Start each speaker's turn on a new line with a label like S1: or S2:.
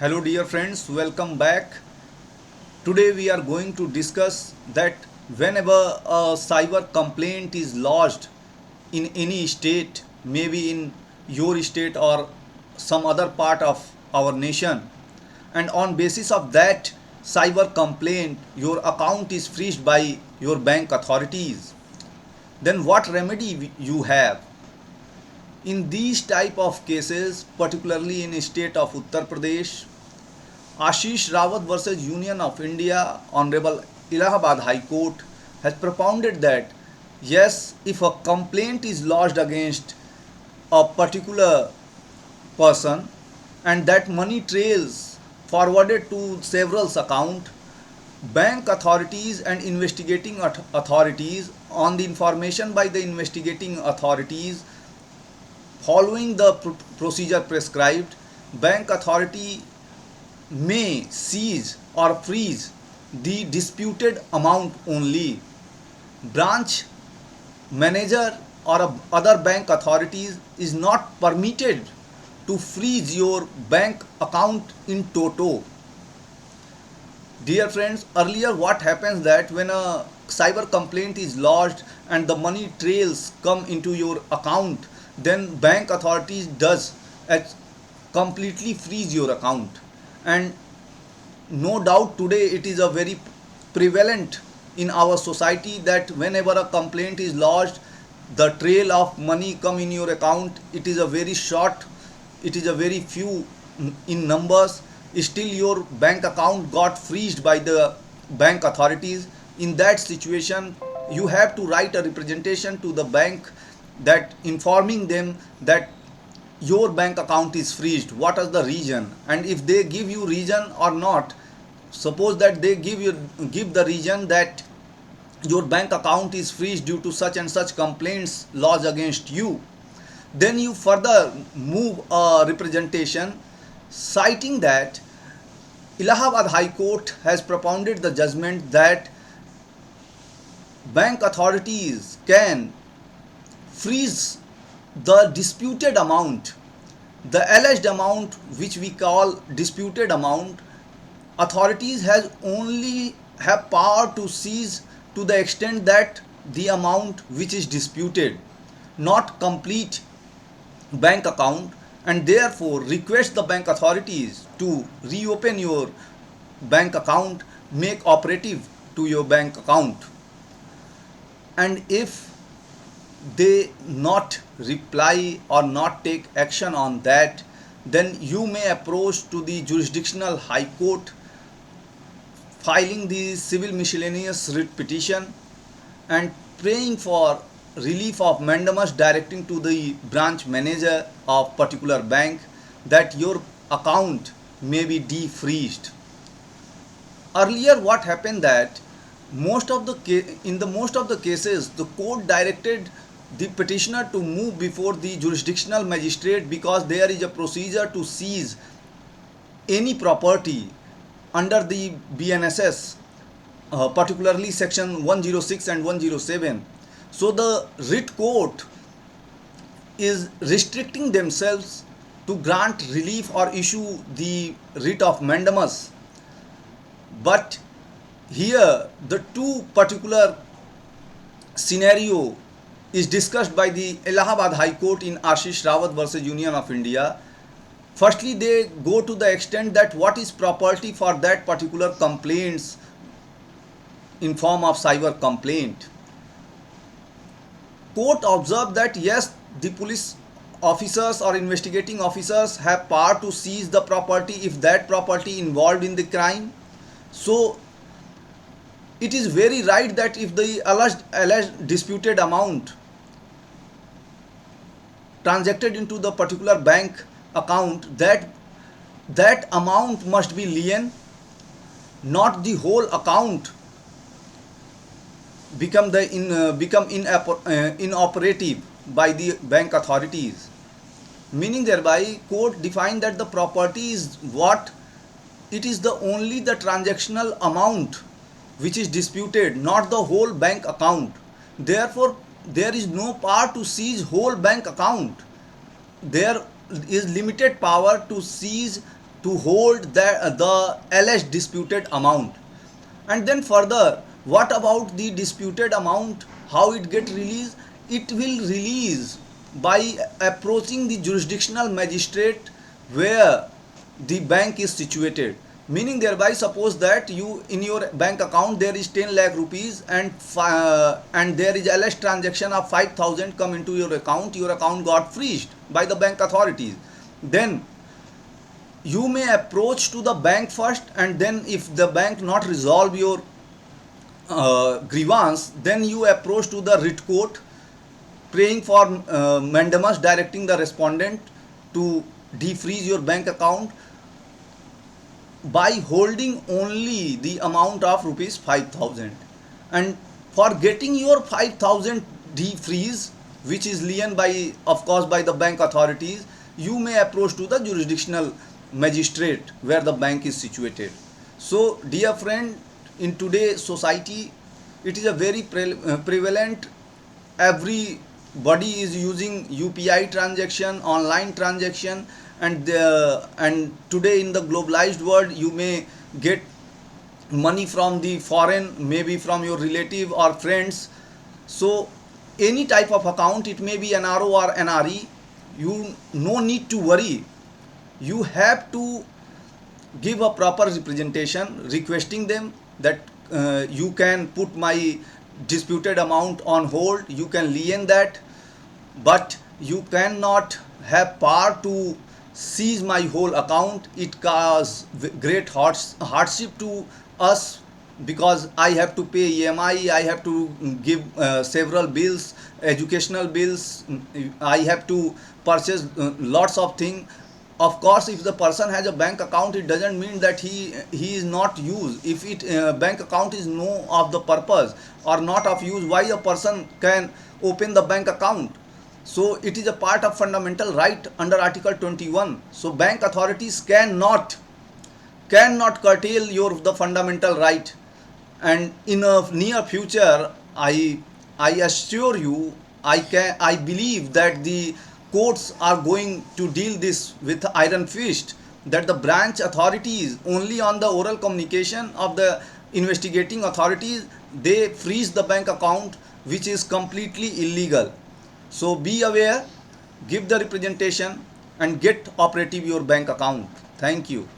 S1: Hello dear friends, welcome back. Today we are going to discuss that whenever a cyber complaint is lodged in any state, maybe in your state or some other part of our nation, and on basis of that cyber complaint your account is freezed by your bank authorities, then what remedy you have? In these type of cases, particularly in state of Uttar Pradesh, Ashish Rawat versus Union of India, Honorable Allahabad High Court has propounded that yes, if a complaint is lodged against a particular person and that money trails forwarded to several accounts, bank authorities and investigating authorities, on the information by the investigating authorities, following the procedure prescribed, bank authority may seize or freeze the disputed amount only. Branch manager or other bank authorities is not permitted to freeze your bank account in toto. Dear friends, earlier what happens that when a cyber complaint is lodged and the money trails come into your account, then bank authorities does completely freeze your account. And no doubt today it is a very prevalent in our society that whenever a complaint is lodged, the trail of money come in your account, it is a very short, it is a very few in numbers, still your bank account got freezed by the bank authorities. In that situation you have to write a representation to the bank, that informing them that your bank account is freezed, what is the reason, and if they give you reason or not. Suppose that they give the reason that your bank account is freezed due to such and such complaints lodged against you, then you further move a representation citing that Allahabad High Court has propounded the judgment that bank authorities can freeze the disputed amount, the alleged amount which we call disputed amount. Authorities has only have power to seize to the extent that the amount which is disputed, not complete bank account, and therefore request the bank authorities to reopen your bank account, make operative to your bank account. And if they not reply or not take action on that, then you may approach to the jurisdictional high court, filing the civil miscellaneous writ petition and praying for relief of mandamus, directing to the branch manager of particular bank that your account may be defreezed. Earlier what happened that in the most of the cases the court directed the petitioner to move before the jurisdictional magistrate, because there is a procedure to seize any property under the BNSS, particularly section 106 and 107. So the writ court is restricting themselves to grant relief or issue the writ of mandamus. But here the two particular scenario is discussed by the Allahabad High Court in Ashish Rawat versus Union of India. Firstly, they go to the extent that what is property for that particular complaints in form of cyber complaint. Court observed that yes, the police officers or investigating officers have power to seize the property if that property involved in the crime. So it is very right that if the alleged disputed amount transacted into the particular bank account, that amount must be lien, not the whole account become inoperative by the bank authorities. Meaning thereby court defined that the property is what, it is the only the transactional amount which is disputed, not the whole bank account. Therefore there is no power to seize whole bank account. There is limited power to seize to hold the alleged disputed amount. And then further, what about the disputed amount, how it get released? It will release by approaching the jurisdictional magistrate where the bank is situated, meaning thereby suppose that you in your bank account there is 10 lakh rupees and there is a less transaction of 5,000 come into your account got freezed by the bank authorities. Then you may approach to the bank first, and then if the bank not resolve your grievance, then you approach to the writ court praying for mandamus directing the respondent to defreeze your bank account by holding only the amount of rupees 5,000. And for getting your 5,000 defreeze, which is lien by of course by the bank authorities, you may approach to the jurisdictional magistrate where the bank is situated. So dear friend, in today's society it is a very prevalent, everybody is using UPI transaction, online transaction, and today in the globalized world you may get money from the foreign, maybe from your relative or friends. So any type of account, it may be NRO or NRE, you no need to worry. You have to give a proper representation requesting them that you can put my disputed amount on hold, you can lien that, but you cannot have power to seize my whole account. It causes great hardship to us because I have to pay EMI, I have to give several bills, educational bills, I have to purchase lots of things. Of course, if the person has a bank account, it doesn't mean that he is not used. If it bank account is no of the purpose or not of use, why a person can open the bank account? So it is a part of fundamental right under Article 21. So bank authorities cannot curtail your the fundamental right. And in a near future, I assure you, I believe that the courts are going to deal this with iron fist, that the branch authorities only on the oral communication of the investigating authorities they freeze the bank account, which is completely illegal. So be aware, give the representation and get operative your bank account. Thank you.